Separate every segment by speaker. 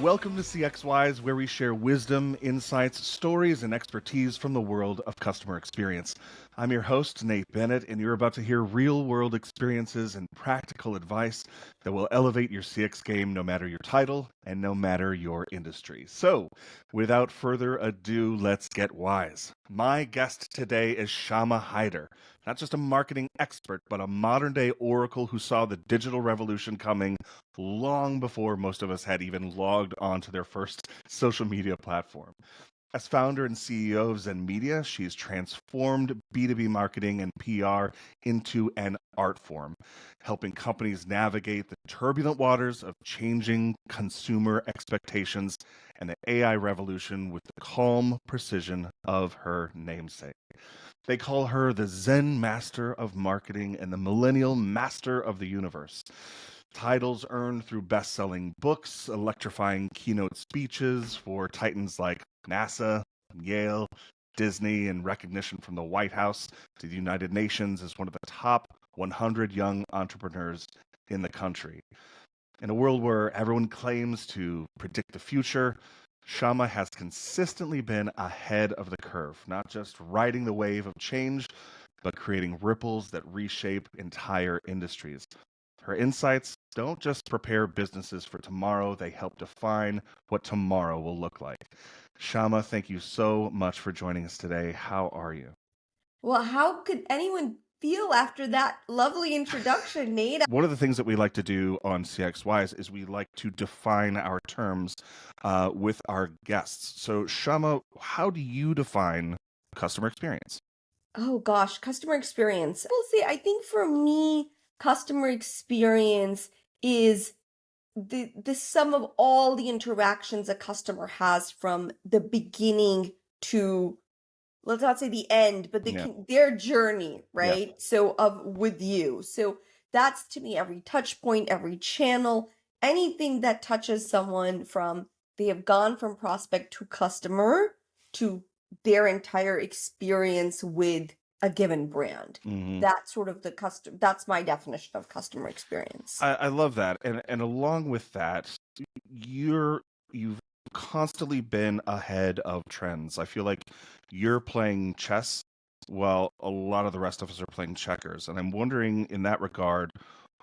Speaker 1: Welcome to CXWise, where we share wisdom, insights, stories, and expertise from the world of customer experience. I'm your host, Nate Bennett, and you're about to hear real-world experiences and practical advice that will elevate your CX game no matter your title and no matter your industry. So, without further ado, let's get wise. My guest today is Shama Hyder, not just a marketing expert, but a modern-day oracle who saw the digital revolution coming long before most of us had even logged onto their first social media platform. As founder and CEO of Zen Media, she's transformed B2B marketing and PR into an art form, helping companies navigate the turbulent waters of changing consumer expectations and the AI revolution with the calm precision of her namesake. They call her the Zen Master of Marketing and the Millennial Master of the Universe. Titles earned through best-selling books, electrifying keynote speeches for titans like NASA, Yale, Disney, and recognition from the White House to the United Nations as one of the top 100 young entrepreneurs in the country. In a world where everyone claims to predict the future, Shama has consistently been ahead of the curve, not just riding the wave of change, but creating ripples that reshape entire industries. Her insights don't just prepare businesses for tomorrow, they help define what tomorrow will look like. Shama, thank you so much for joining us today. How are you?
Speaker 2: Well, how could anyone feel after that lovely introduction, Nate?
Speaker 1: One of the things that we like to do on CXWise is we like to define our terms with our guests. So, Shama, how do you define customer experience?
Speaker 2: Oh gosh, customer experience. We'll see. I think for me, customer experience is the sum of all the interactions a customer has from the beginning to, let's not say the end, but
Speaker 1: Yeah,
Speaker 2: their journey,
Speaker 1: yeah.
Speaker 2: right? So of with you. So that's to me every touch point, every channel, anything that touches someone from they have gone from prospect to customer to their entire experience with a given brand.
Speaker 1: hmm
Speaker 2: That's sort of that's my definition of customer experience.
Speaker 1: I love that, and along with that, you've constantly been ahead of trends. I feel like you're playing chess while a lot of the rest of us are playing checkers, and I'm wondering in that regard,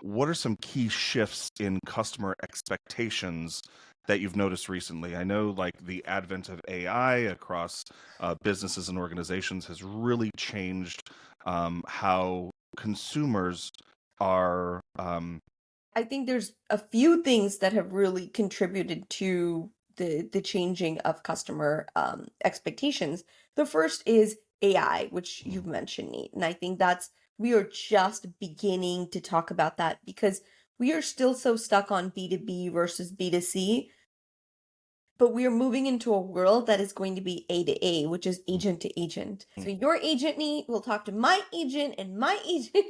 Speaker 1: what are some key shifts in customer expectations that you've noticed recently? I know like the advent of AI across businesses and organizations has really changed how consumers are
Speaker 2: I think there's a few things that have really contributed to the changing of customer expectations. The first is AI, which you've mentioned, Nate, and I think that's we are just beginning to talk about that because we are still so stuck on B2B versus B2C, but we are moving into a world that is going to be A to A, which is agent to agent. So your agent need will talk to my agent and my agent.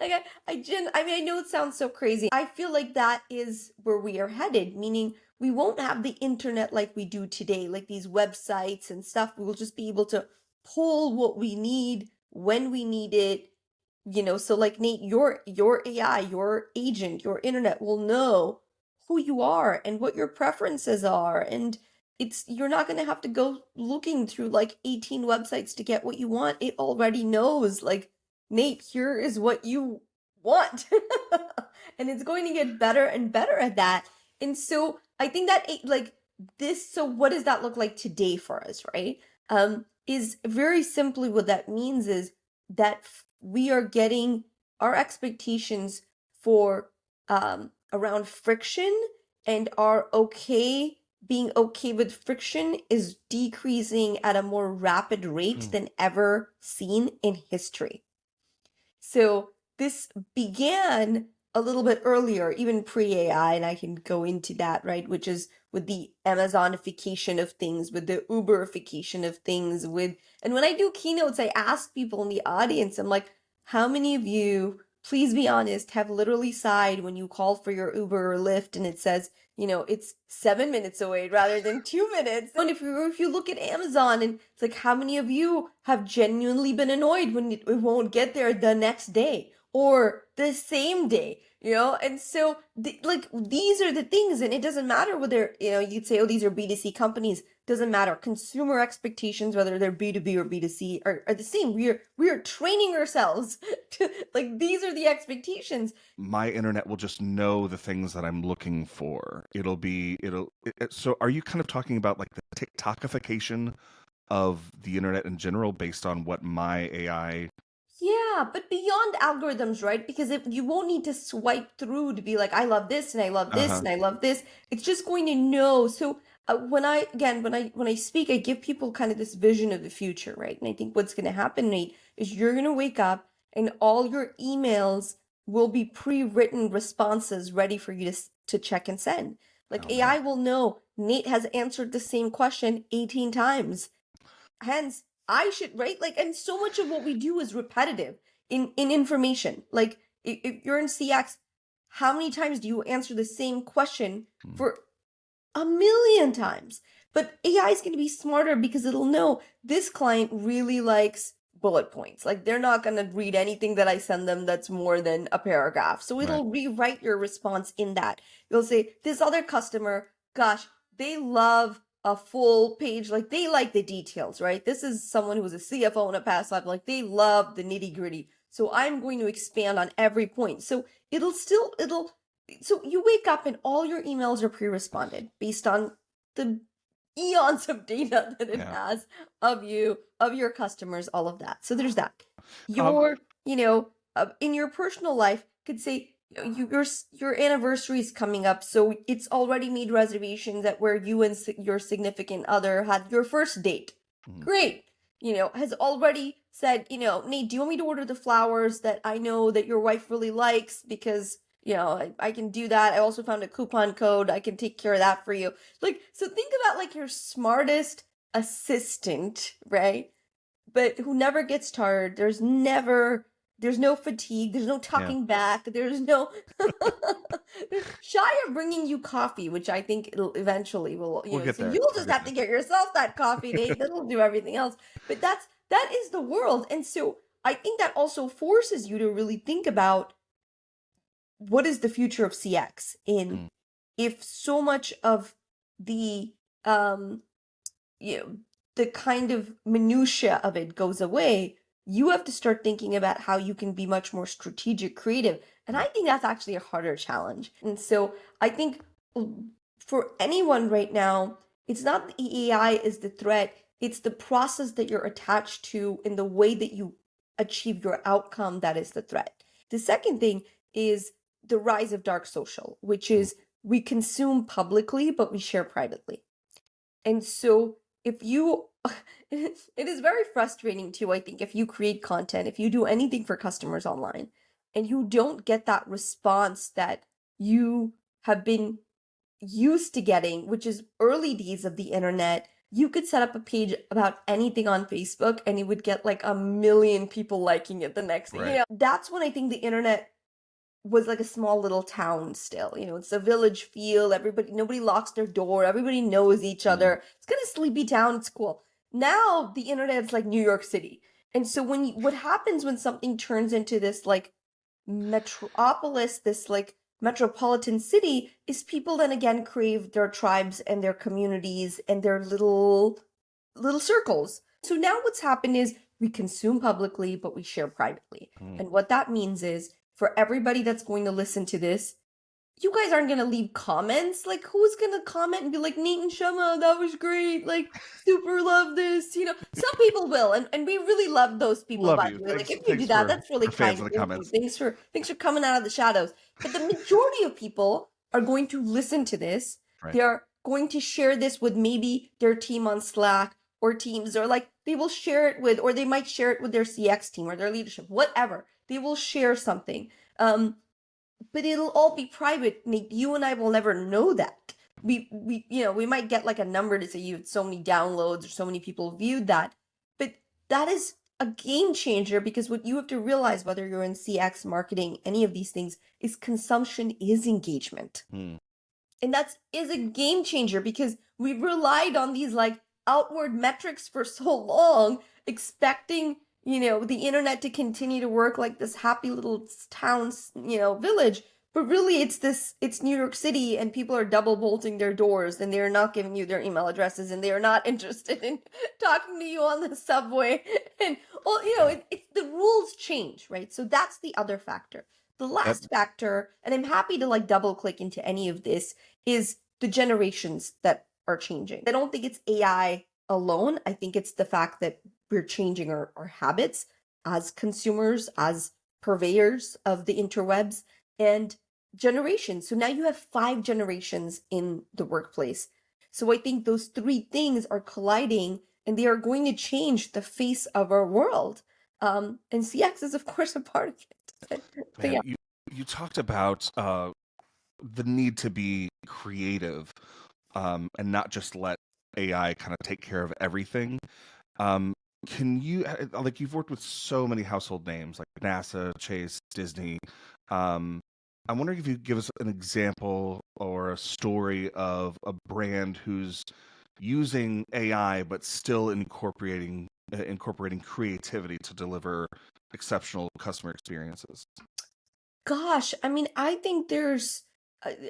Speaker 2: I mean, I know it sounds so crazy. I feel like that is where we are headed, meaning we won't have the internet like we do today, like these websites and stuff. We will just be able to pull what we need when we need it. So like Nate, your AI, your agent, your internet will know who you are and what your preferences are, and you're not going to have to go looking through like 18 websites to get what you want. It already knows, like, Nate, here is what you want. And it's going to get better and better at that. And so I think that like this, so what does that look like today for us, right? Is very simply what that means is that we are getting our expectations for around friction and are being okay with friction is decreasing at a more rapid rate than ever seen in history. So this began a little bit earlier, even pre-AI, and I can go into that, right? Which is with the Amazonification of things, with the Uberification of things, and when I do keynotes, I ask people in the audience, I'm like, how many of you, please be honest, have literally sighed when you call for your Uber or Lyft and it says, it's 7 minutes away rather than 2 minutes? And if you look at Amazon and it's like, how many of you have genuinely been annoyed when it won't get there the next day? or the same day, and so like these are the things, and it doesn't matter whether, you'd say, oh, these are B2C companies. Doesn't matter. Consumer expectations, whether they're B2B or B2C, are the same. We are training ourselves to, like, these are the expectations.
Speaker 1: My internet will just know the things that I'm looking for. So are you kind of talking about like the TikTokification of the internet in general based on what my AI?
Speaker 2: Yeah, but beyond algorithms, right? Because if you won't need to swipe through to be like, I love this and I love this
Speaker 1: Uh-huh.
Speaker 2: and I love this. It's just going to know. So when I speak, I give people kind of this vision of the future, right? And I think what's going to happen, Nate, is you're going to wake up and all your emails will be pre-written responses ready for you to check and send. Like
Speaker 1: Oh man.
Speaker 2: AI will know Nate has answered the same question 18 times. Hence, I should, right? Like, and so much of what we do is repetitive in information. Like, if you're in CX, how many times do you answer the same question for a million times? But AI is going to be smarter because it'll know this client really likes bullet points. Like, they're not going to read anything that I send them that's more than a paragraph. So
Speaker 1: Right.
Speaker 2: it'll rewrite your response in that. You'll say, this other customer, gosh, they love a full page. Like, they like the details, right? This is someone who was a CFO in a past life. Like, they love the nitty gritty. So I'm going to expand on every point. So so you wake up and all your emails are pre-responded based on the eons of data that it
Speaker 1: Yeah.
Speaker 2: has of you, of your customers, all of that. So there's that.
Speaker 1: Um,
Speaker 2: Your, in your personal life, could say, your anniversary is coming up, so it's already made reservations at where you and your significant other had your first date. Great. Has already said, Nate, do you want me to order the flowers that I know that your wife really likes? Because I can do that. I also found a coupon code. I can take care of that for you. Like, so think about like your smartest assistant, right? But who never gets tired. There's no fatigue. There's no
Speaker 1: yeah.
Speaker 2: talking back. There's no shy of bringing you coffee, which I think it'll eventually will,
Speaker 1: We'll get
Speaker 2: so
Speaker 1: there.
Speaker 2: you'll
Speaker 1: We'll
Speaker 2: just
Speaker 1: get
Speaker 2: have to get yourself that coffee, Nate. That'll do everything else. But that is the world. And so I think that also forces you to really think about what is the future of CX in
Speaker 1: Mm.
Speaker 2: if so much of the um the kind of minutia of it goes away. You have to start thinking about how you can be much more strategic, creative. And I think that's actually a harder challenge. And so I think for anyone right now, it's not the AI is the threat, it's the process that you're attached to in the way that you achieve your outcome that is the threat. The second thing is the rise of dark social, which
Speaker 1: Mm.
Speaker 2: is we consume publicly, but we share privately. And so if you, it is very frustrating too, I think, if you create content, if you do anything for customers online, and you don't get that response that you have been used to getting, which is early days of the internet. You could set up a page about anything on Facebook and you would get like a million people liking it the next day.
Speaker 1: Right.
Speaker 2: That's when I think the internet was like a small little town still. It's a village feel. Nobody locks their door. Everybody knows each other. It's kind of sleepy town. It's cool. Now the internet's like New York City. And so what happens when something turns into this like metropolis, this like metropolitan city, is people then again crave their tribes and their communities and their little circles. So now what's happened is we consume publicly, but we share privately. And what that means is for everybody that's going to listen to this, you guys aren't going to leave comments. Like, who's going to comment and be like, Nate and Shama, that was great. Like, super love this. Some people will. And we really love those people,
Speaker 1: Love
Speaker 2: by
Speaker 1: you.
Speaker 2: the way. Like, if you do
Speaker 1: Thanks
Speaker 2: that, that's really
Speaker 1: for fans
Speaker 2: kind.
Speaker 1: in the
Speaker 2: Thank you.
Speaker 1: comments.
Speaker 2: Thanks for coming out of the shadows. But the majority of people are going to listen to this.
Speaker 1: Right.
Speaker 2: They are going to share this with maybe their team on Slack or Teams, or like they will share it with, or they might share it with their CX team or their leadership, whatever. They will share something. But it'll all be private. Nate, you and I will never know that. We might get like a number to say you had so many downloads or so many people viewed that. But that is a game changer, because what you have to realize, whether you're in CX, marketing, any of these things, is consumption is engagement. And that is a game changer, because we've relied on these like outward metrics for so long, expecting, the internet to continue to work like this happy little town, village. But really, it's New York City, and people are double bolting their doors, and they're not giving you their email addresses, and they are not interested in talking to you on the subway. And well, it's the rules change, right? So that's the other factor. The
Speaker 1: That
Speaker 2: last factor, and I'm happy to like double click into any of this, is the generations that are changing. I don't think it's AI alone. I think it's the fact that we're changing our habits as consumers, as purveyors of the interwebs, and generations. So now you have 5 generations in the workplace. So I think those 3 things are colliding, and they are going to change the face of our world. And CX is, of course, a part of it. But
Speaker 1: man,
Speaker 2: yeah.
Speaker 1: you talked about the need to be creative, and not just let AI kind of take care of everything. Um, can you like you've worked with so many household names like NASA, Chase, Disney. Um, I'm wondering if you could give us an example or a story of a brand who's using AI but still incorporating creativity to deliver exceptional customer experiences.
Speaker 2: Gosh, I mean, I think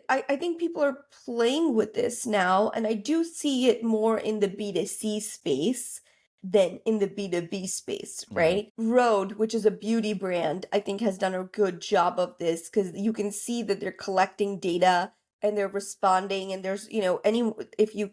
Speaker 2: I think people are playing with this now, and I do see it more in the B2C space than in the B2B space,
Speaker 1: Hmm.
Speaker 2: right? Rode, which is a beauty brand, I think has done a good job of this because you can see that they're collecting data and they're responding, and there's, if you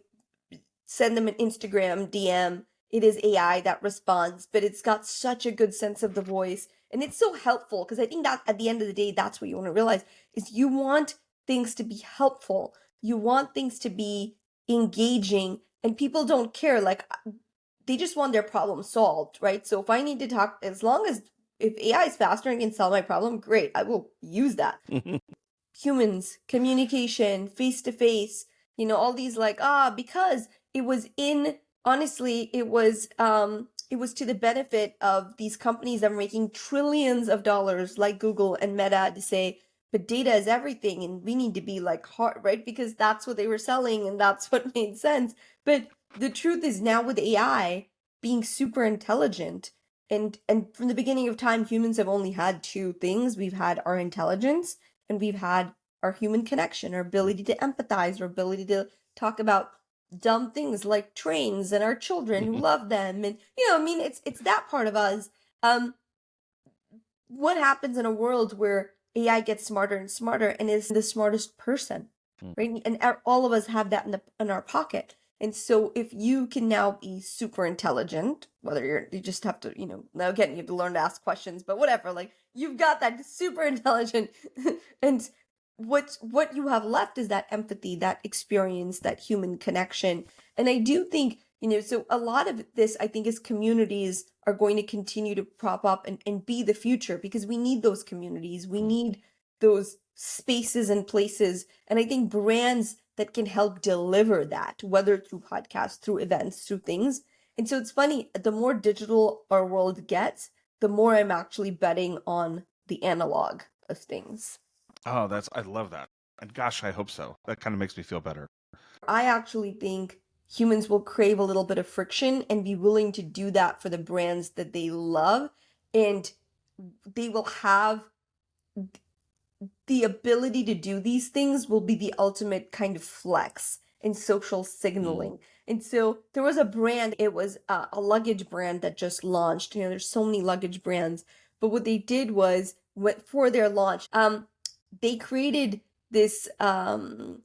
Speaker 2: send them an Instagram DM. It is AI that responds, but it's got such a good sense of the voice. And it's so helpful because I think that at the end of the day, that's what you want to realize is you want things to be helpful. You want things to be engaging, and people don't care. Like they just want their problem solved, right? So if I need to talk, as long as if AI is faster and can solve my problem, great. I will use that. Humans, communication, face to face, all these like, because it was in honestly, it was to the benefit of these companies that are making trillions of dollars like Google and Meta to say, but data is everything and we need to be like hard, right? Because that's what they were selling and that's what made sense. But the truth is now with AI being super intelligent, and from the beginning of time, humans have only had 2 things. We've had our intelligence, and we've had our human connection, our ability to empathize, our ability to talk about dumb things like trains and our children who love them. And I mean, it's that part of us. Um, what happens in a world where AI gets smarter and smarter and is the smartest person, right? And all of us have that in our pocket. And so if you can now be super intelligent, whether you just have to, now again, you have to learn to ask questions, but whatever, like you've got that super intelligent and what you have left is that empathy, that experience, that human connection. And I do think, so a lot of this, I think, is communities are going to continue to prop up and be the future because we need those communities. We need those spaces and places. And I think brands that can help deliver that, whether through podcasts, through events, through things. And so it's funny, the more digital our world gets, the more I'm actually betting on the analog of things.
Speaker 1: Oh, I love that. And gosh, I hope so. That kind of makes me feel better.
Speaker 2: I actually think humans will crave a little bit of friction and be willing to do that for the brands that they love. And they will have the ability to do these things will be the ultimate kind of flex in social
Speaker 1: Mm.
Speaker 2: signaling. And so there was a brand, it was a luggage brand that just launched. There's so many luggage brands, but what they did was for their launch, they created this a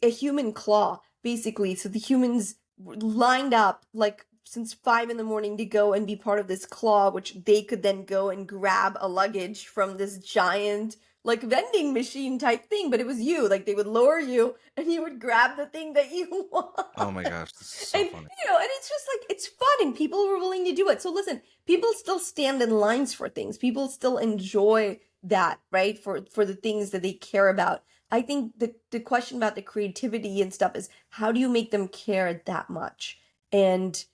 Speaker 2: human claw basically. So the humans lined up like since 5 in the morning to go and be part of this claw, which they could then go and grab a luggage from this giant like vending machine type thing, but it was you. Like they would lower you and you would grab the thing that you want.
Speaker 1: Oh my gosh, this is so
Speaker 2: And
Speaker 1: funny.
Speaker 2: and it's just like it's fun and people were willing to do it. So listen, people still stand in lines for things. People still enjoy that, right? For the things that they care about. I think the question about the creativity and stuff is how do you make them care that much? And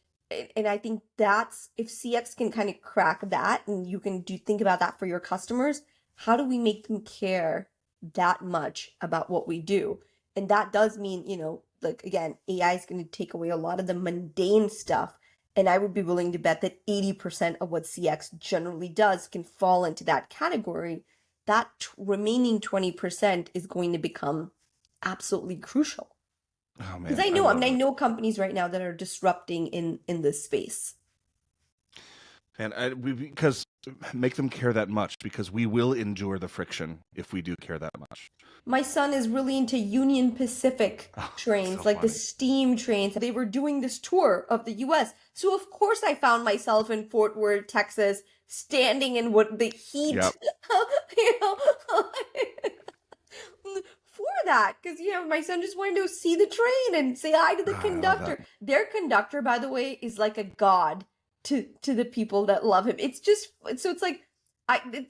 Speaker 2: and I think that's if CX can kind of crack that and you can think about that for your customers, how do we make them care that much about what we do? And that does mean, like again, AI is going to take away a lot of the mundane stuff And I would be willing to bet that 80% of what CX generally does can fall into that category. That remaining 20% is going to become absolutely crucial.
Speaker 1: Oh
Speaker 2: Because
Speaker 1: man,
Speaker 2: I
Speaker 1: I
Speaker 2: know, I
Speaker 1: love
Speaker 2: mean, I
Speaker 1: it.
Speaker 2: know companies right now that are disrupting in this space.
Speaker 1: And because make them care that much, because we will endure the friction if we do care that much.
Speaker 2: My son is really into Union Pacific
Speaker 1: Oh, so
Speaker 2: trains, like the
Speaker 1: funny.
Speaker 2: steam trains. They were doing this tour of the US. So of course I found myself in Fort Worth, Texas, standing in what the
Speaker 1: Yep.
Speaker 2: heat, you know, for that. Because, my son just wanted to see the train and say hi to the
Speaker 1: Oh, I love that.
Speaker 2: conductor. Their conductor, by the way, is like a god to the people that love him. It's just, so it's like,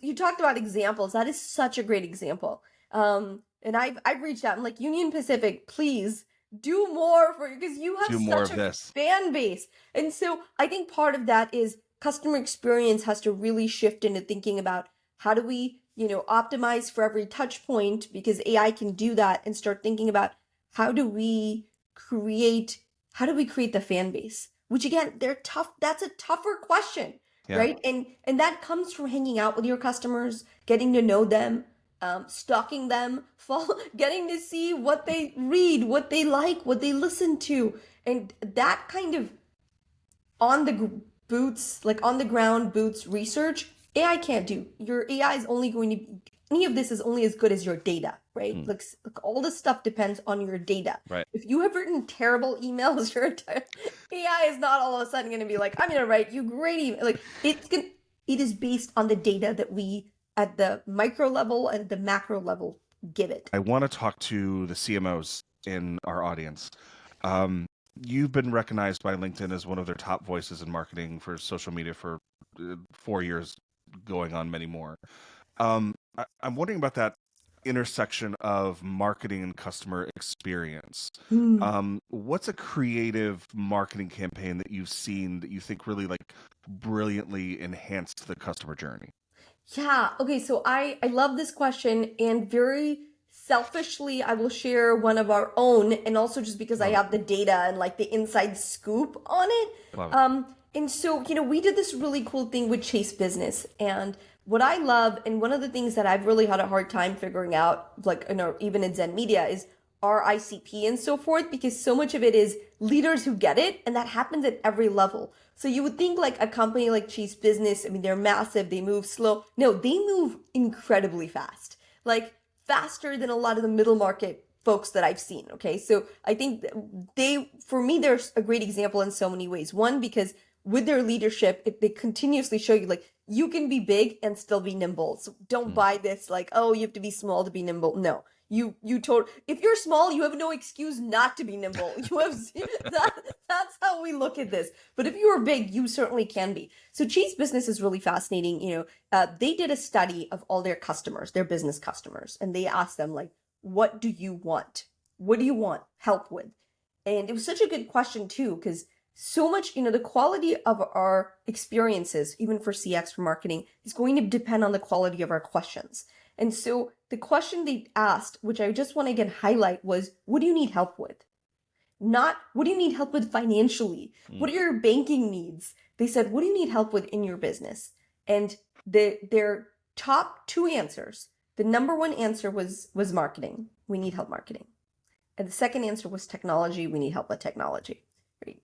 Speaker 2: you talked about examples. That is such a great example. And I've reached out. I'm like, Union Pacific, please do more for, because you have
Speaker 1: Do more
Speaker 2: such
Speaker 1: of
Speaker 2: a
Speaker 1: this.
Speaker 2: fan base. And so I think part of that is customer experience has to really shift into thinking about how do we, optimize for every touch point, because AI can do that, and start thinking about how do we create the fan base, which again, they're tough. That's a tougher question,
Speaker 1: Yeah.
Speaker 2: right? And that comes from hanging out with your customers, getting to know them, stalking them, getting to see what they read, what they like, what they listen to, and that kind of on the ground boots research. AI can't do. Your AI is only going to any of this is only as good as your data, right?
Speaker 1: Hmm.
Speaker 2: Like all this stuff depends on your data.
Speaker 1: Right.
Speaker 2: If you have written terrible emails, your AI is not all of a sudden going to be like, I'm going to write you great email. Like it is based on the data that we at the micro level and the macro level give it.
Speaker 1: I want to talk to the CMOs in our audience. Um, you've been recognized by LinkedIn as one of their top voices in marketing for social media for 4 years, going on many more. I'm wondering about that intersection of marketing and customer experience.
Speaker 2: Hmm.
Speaker 1: What's a creative marketing campaign that you've seen that you think really like brilliantly enhanced the customer journey?
Speaker 2: Yeah. Okay. So I love this question, and very selfishly, I will share one of our own, and also just because I
Speaker 1: Love it.
Speaker 2: have the data and like the inside scoop on it.
Speaker 1: Love it.
Speaker 2: And so, we did this really cool thing with Chase Business, and what I love, and one of the things that I've really had a hard time figuring out, like, even in Zen Media, is our ICP and so forth, because so much of it is leaders who get it, and that happens at every level. So you would think like a company like Chase Business, I mean, they're massive, they move slow. No, they move incredibly fast, like faster than a lot of the middle market folks that I've seen. Okay. So I think for me, there's a great example in so many ways. One, because with their leadership, they continuously show you like you can be big and still be nimble. So don't
Speaker 1: Mm.
Speaker 2: buy this like, oh, you have to be small to be nimble. No, if you're small, you have no excuse not to be nimble. That's how we look at this. But if you are big, you certainly can be. So Chase Business is really fascinating. They did a study of all their customers, their business customers, and they asked them like, what do you want? What do you want help with? And it was such a good question too, because so much, the quality of our experiences, even for CX, for marketing, is going to depend on the quality of our questions. And so the question they asked, which I just want to again highlight, was, what do you need help with? Not, what do you need help with financially?
Speaker 1: Mm.
Speaker 2: What are your banking needs? They said, what do you need help with in your business? And their top two answers, the number one answer was marketing. We need help marketing. And the second answer was technology. We need help with technology. Right?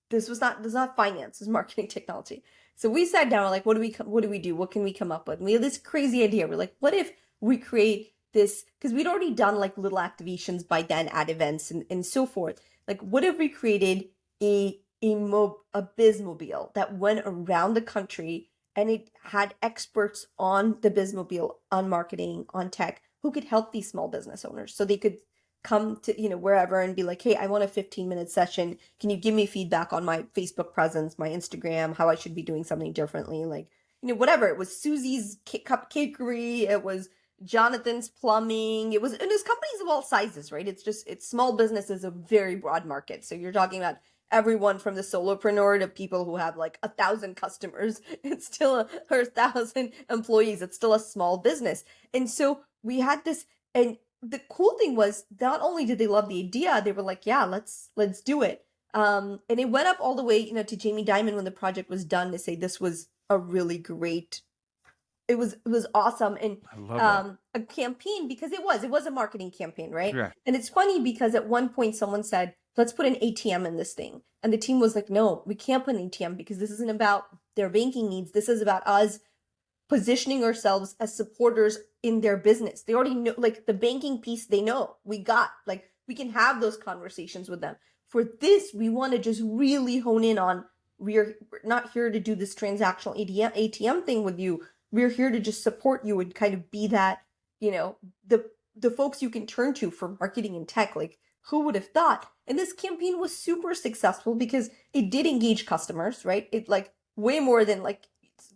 Speaker 2: This was not finance, this was marketing technology. So we sat down, we're like, what do we do? What can we come up with? And we had this crazy idea. We're like, what if we create this, because we'd already done like little activations by then at events and so forth. Like, what if we created a BizMobile that went around the country, and it had experts on the BizMobile, on marketing, on tech, who could help these small business owners so they could come to wherever and be like, hey, I want a 15-minute session, can you give me feedback on my Facebook presence, my Instagram, how I should be doing something differently, like whatever. It was Susie's cupcakery, it was Jonathan's plumbing, it was companies of all sizes, right? It's small business is a very broad market, so you're talking about everyone from the solopreneur to people who have like 1,000 customers. It's still or 1,000 employees, it's still a small business. And so we had this, and the cool thing was, not only did they love the idea, they were like, yeah, let's do it. And it went up all the way, to Jamie Dimon when the project was done to say this was a really great, it was awesome. And
Speaker 1: I love that.
Speaker 2: a campaign, because it was a marketing campaign, right?
Speaker 1: Yeah.
Speaker 2: And it's funny because at one point someone said, let's put an ATM in this thing. And the team was like, no, we can't put an ATM because this isn't about their banking needs. This is about us positioning ourselves as supporters in their business. They already know, like the banking piece, they know we can have those conversations with them. For this, we want to just really hone in on, we're not here to do this transactional ATM thing with you. We're here to just support you and kind of be that, the folks you can turn to for marketing and tech. Like, who would have thought? And this campaign was super successful because it did engage customers, right? It like way more than like,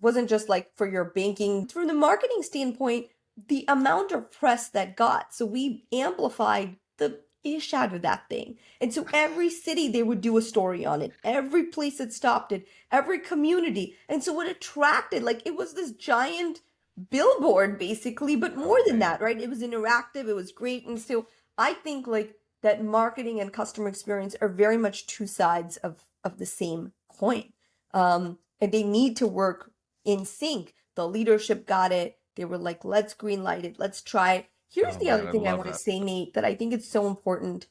Speaker 2: wasn't just like for your banking. From the marketing standpoint, the amount of press that got, so we amplified the ish out of that thing. And so every city they would do a story on it, every place it stopped it, every community. And so it attracted, like, it was this giant billboard basically, but more than that, right? It was interactive, it was great. And so I think like that marketing and customer experience are very much two sides of the same coin. And they need to work in sync. The leadership got it. They were like, let's green light it. Let's try it. Here's
Speaker 1: Oh
Speaker 2: the
Speaker 1: man,
Speaker 2: other
Speaker 1: I
Speaker 2: thing I
Speaker 1: love
Speaker 2: want to
Speaker 1: that.
Speaker 2: say, Nate, that I think it's so important.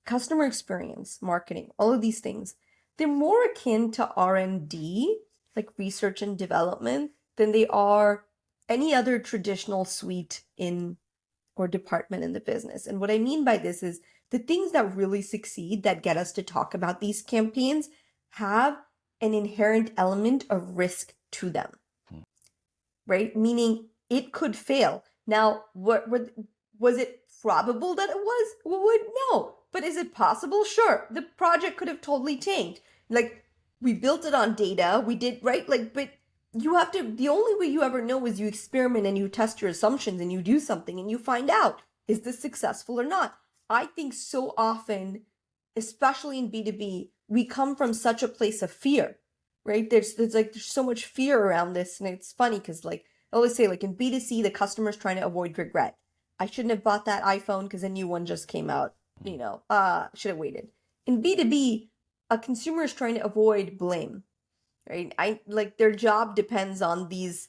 Speaker 2: Customer experience, marketing, all of these things, they're more akin to R&D, like research and development, than they are any other traditional suite in or department in the business. And what I mean by this is the things that really succeed, that get us to talk about these campaigns, have an inherent element of risk to them,
Speaker 1: Hmm.
Speaker 2: right? Meaning it could fail. Now, what was it probable that it would? No. But is it possible? Sure. The project could have totally tanked. Like, we built it on data. We did, right? Like, but you have to, the only way you ever know is you experiment and you test your assumptions and you do something and you find out, is this successful or not? I think so often, especially in B2B, we come from such a place of fear, right? There's so much fear around this. And it's funny because like I always say, like in B2C, the customer's trying to avoid regret. I shouldn't have bought that iPhone because a new one just came out, should have waited. In B2B, a consumer is trying to avoid blame, right? I like their job depends on these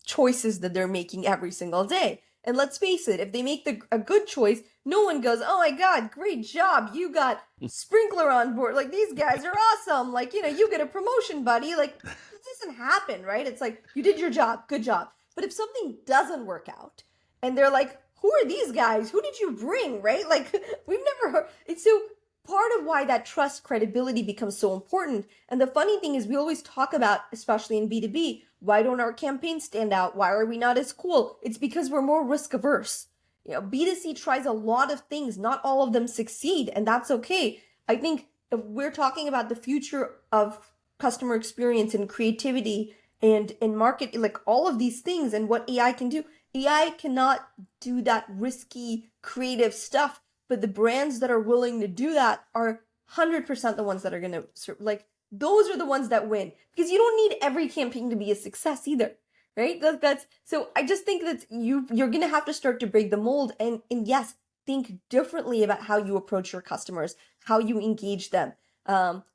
Speaker 2: choices that they're making every single day. And let's face it, if they make a good choice, no one goes, oh my God, great job. You got Sprinklr on board. Like, these guys are awesome. Like, you get a promotion, buddy. Like, it doesn't happen, right? It's like, you did your job. Good job. But if something doesn't work out and they're like, who are these guys? Who did you bring, right? Like, we've never heard. It's so part of why that trust credibility becomes so important. And the funny thing is we always talk about, especially in B2B, why don't our campaigns stand out? Why are we not as cool? It's because we're more risk averse. B2C tries a lot of things. Not all of them succeed, and that's okay. I think if we're talking about the future of customer experience and creativity and market, like all of these things and what AI can do, AI cannot do that risky creative stuff, but the brands that are willing to do that are 100% the ones that are going to, like, those are the ones that win, because you don't need every campaign to be a success either, right? That's so I just think that you're going to have to start to break the mold and yes, think differently about how you approach your customers, how you engage them.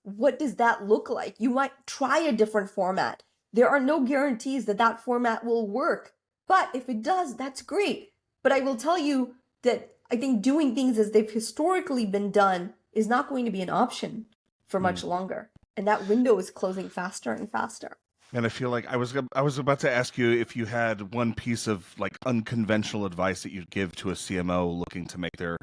Speaker 2: What does that look like? You might try a different format. There are no guarantees that that format will work, but if it does, that's great. But I will tell you that I think doing things as they've historically been done is not going to be an option for much longer. And that window is closing faster and faster.
Speaker 1: And I feel like I was about to ask you if you had one piece of like unconventional advice that you'd give to a CMO looking to make their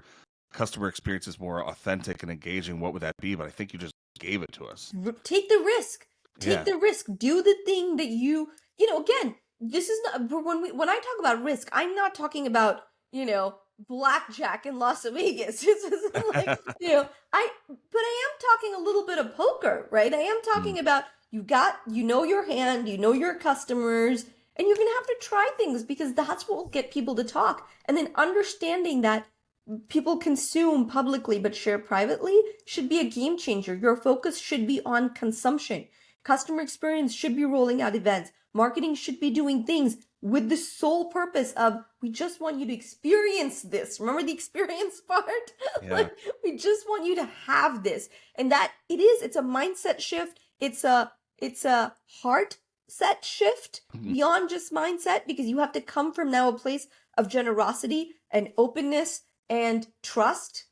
Speaker 1: customer experiences more authentic and engaging. What would that be? But I think you just gave it to us.
Speaker 2: Take the risk. Take
Speaker 1: Yeah.
Speaker 2: the risk. Do the thing that again, this is not, when I talk about risk, I'm not talking about, blackjack in Las Vegas. This isn't like, but I am talking a little bit of poker, right? I am talking about your hand, your customers, and you're going to have to try things because that's what will get people to talk. And then understanding that people consume publicly but share privately should be a game changer. Your focus should be on consumption. Customer experience should be rolling out events. Marketing should be doing things. with the sole purpose of, we just want you to experience this. Remember the experience part?
Speaker 1: Yeah.
Speaker 2: Like, we just want you to have this. And that it's a mindset shift. It's a heart set shift beyond just mindset, because you have to come from now a place of generosity and openness and trust.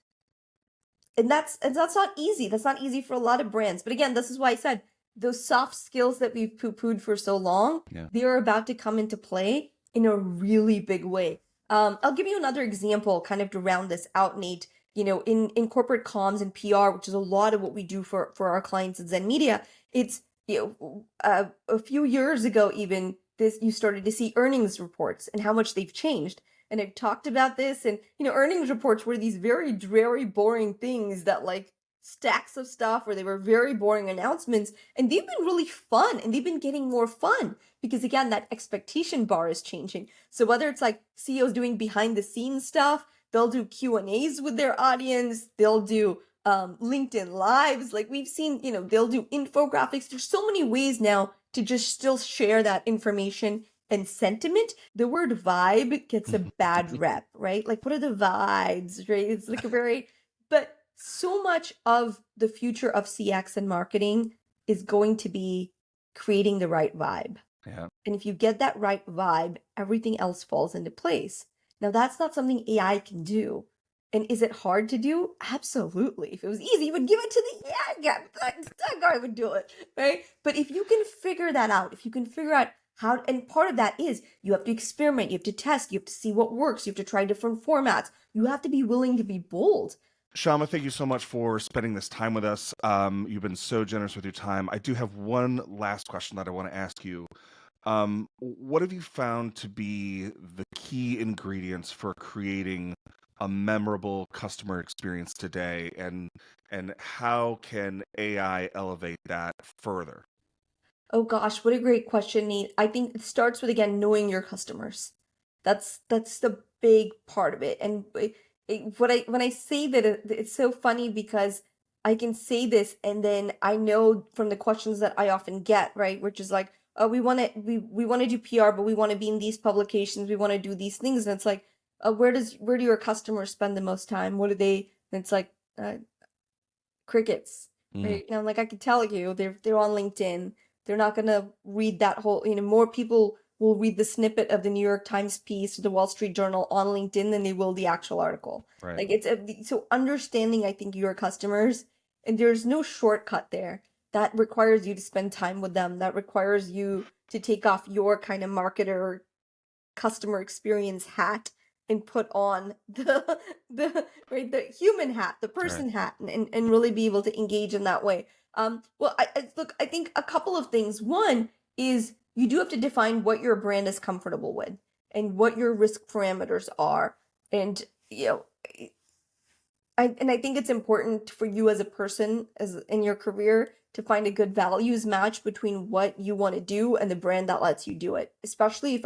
Speaker 2: And that's not easy. That's not easy for a lot of brands. But again, this is why I said those soft skills that we've poo-pooed for so long, they are about to come into play in a really big way. I'll give you another example kind of to round this out, Nate. In corporate comms and PR, which is a lot of what we do for our clients at Zen Media, it's, a few years ago, even you started to see earnings reports and how much they've changed. And I've talked about this, and earnings reports were these very dreary, boring things that, like, stacks of stuff, where they were very boring announcements, and they've been really fun, and they've been getting more fun because, again, that expectation bar is changing. So whether it's like CEOs doing behind the scenes stuff, they'll do Q&As with their audience, they'll do LinkedIn lives, like we've seen, they'll do infographics. There's so many ways now to just still share that information and sentiment. The word vibe gets a bad rep, right? Like, what are the vibes, right? It's like but so much of the future of CX and marketing is going to be creating the right vibe.
Speaker 1: Yeah.
Speaker 2: And if you get that right vibe, everything else falls into place. Now, that's not something AI can do. And is it hard to do? Absolutely. If it was easy, you would give it to that guy would do it, right? But if you can figure that out, if you can figure out how, and part of that is you have to experiment, you have to test, you have to see what works, you have to try different formats. You have to be willing to be bold.
Speaker 1: Shama, thank you so much for spending this time with us. You've been so generous with your time. I do have one last question that I want to ask you. What have you found to be the key ingredients for creating a memorable customer experience today, and how can AI elevate that further?
Speaker 2: Oh gosh, what a great question, Nate. I think it starts with, again, knowing your customers. That's the big part of it. And when I say that, it's so funny because I can say this, and then I know from the questions that I often get, right, which is like, oh, we want to do PR, but we want to be in these publications, we want to do these things, and it's like, where do your customers spend the most time? What do they? And it's like, crickets, right? And I'm like, I can tell you, they're on LinkedIn. They're not gonna read that whole, more people will read the snippet of the New York Times piece or the Wall Street Journal on LinkedIn than they will the actual article.
Speaker 1: Right.
Speaker 2: Like, so understanding, I think, your customers, and there's no shortcut there. That requires you to spend time with them. That requires you to take off your kind of marketer customer experience hat and put on the human hat, the person hat, and really be able to engage in that way. Well, I think a couple of things. One is you do have to define what your brand is comfortable with and what your risk parameters are. And, I think it's important for you as a person, as in your career, to find a good values match between what you want to do and the brand that lets you do it. Especially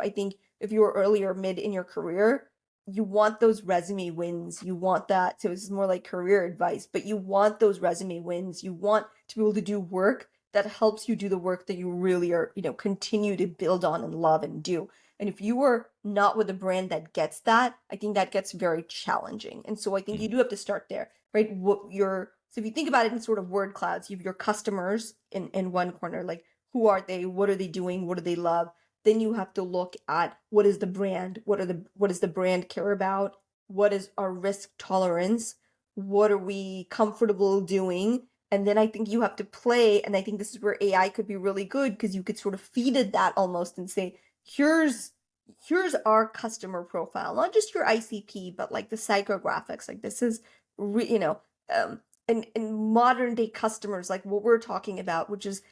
Speaker 2: if you were early or mid in your career, you want those resume wins. You want that. So this is more like career advice, but you want those resume wins. You want to be able to do work that helps you do the work that you really are, continue to build on and love and do. And if you are not with a brand that gets that, I think that gets very challenging. And so I think you do have to start there, right? So if you think about it in sort of word clouds, you have your customers in one corner, like, who are they? What are they doing? What do they love? Then you have to look at, what is the brand? What does the brand care about? What is our risk tolerance? What are we comfortable doing? And then I think you have to play, and I think this is where AI could be really good, because you could sort of feed it that almost and say, here's our customer profile, not just your ICP, but like the psychographics. Like, this is, and modern day customers, like what we're talking about, which is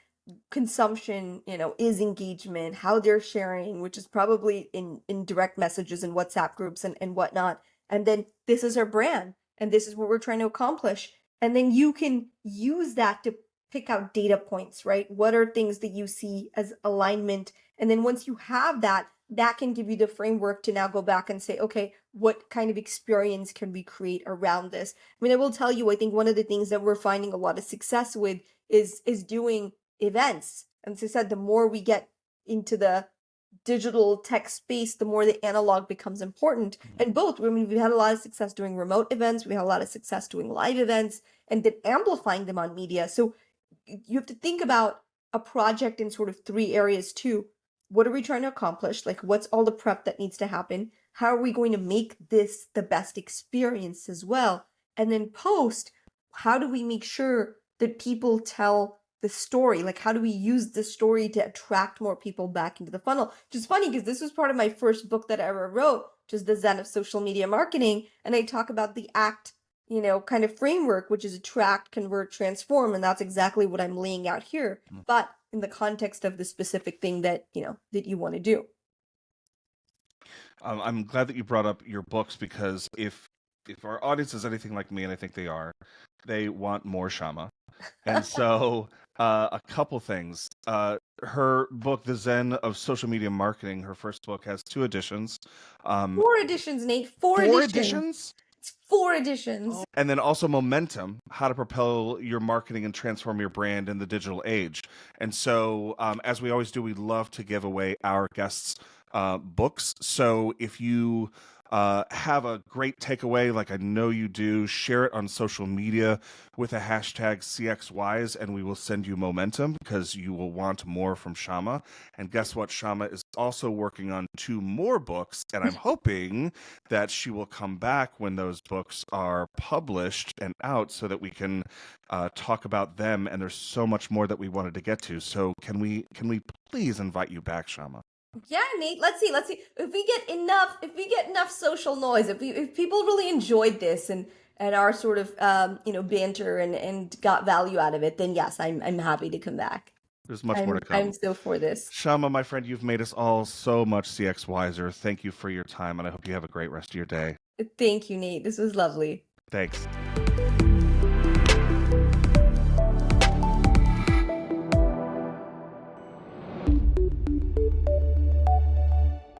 Speaker 2: consumption, is engagement, how they're sharing, which is probably in direct messages and WhatsApp groups and whatnot. And then this is our brand, and this is what we're trying to accomplish. And then you can use that to pick out data points, right? What are things that you see as alignment? And then once you have that, that can give you the framework to now go back and say, okay, what kind of experience can we create around this? I mean, I will tell you, I think one of the things that we're finding a lot of success with is doing events. And as I said, the more we get into the digital tech space, the more the analog becomes important. And both, I mean, we've had a lot of success doing remote events, we had a lot of success doing live events, and then amplifying them on media. So you have to think about a project in sort of three areas too. What are we trying to accomplish? Like, what's all the prep that needs to happen? How are we going to make this the best experience as well? And then post, how do we make sure that people tell the story? Like, how do we use the story to attract more people back into the funnel? Which is funny because this was part of my first book that I ever wrote, which is The Zen of Social Media Marketing. And I talk about the ACT, kind of framework, which is attract, convert, transform. And that's exactly what I'm laying out here, but in the context of the specific thing that, that you want to do.
Speaker 1: I'm glad that you brought up your books, because if our audience is anything like me, and I think they are, they want more Shama. And so a couple things. Her book, The Zen of Social Media Marketing, her first book, has 2 editions.
Speaker 2: 4 editions, Nate. 4
Speaker 1: 4
Speaker 2: editions.
Speaker 1: editions?
Speaker 2: It's 4 editions.
Speaker 1: And then also Momentum, how to propel your marketing and transform your brand in the digital age. And so, as we always do, we love to give away our guests books. So if you have a great takeaway, like I know you do, share it on social media with a hashtag CXWise, and we will send you Momentum, because you will want more from Shama. And guess what? Shama is also working on 2 more books, and I'm hoping that she will come back when those books are published and out, so that we can talk about them. And there's so much more that we wanted to get to. So can we please invite you back, Shama?
Speaker 2: Yeah, Nate. Let's see. If we get enough social noise, if people really enjoyed this and our sort of banter and got value out of it, then yes, I'm happy to come back.
Speaker 1: There's much more to come.
Speaker 2: I'm so for this.
Speaker 1: Shama, my friend, you've made us all so much CX wiser. Thank you for your time, and I hope you have a great rest of your day.
Speaker 2: Thank you, Nate. This was lovely.
Speaker 1: Thanks.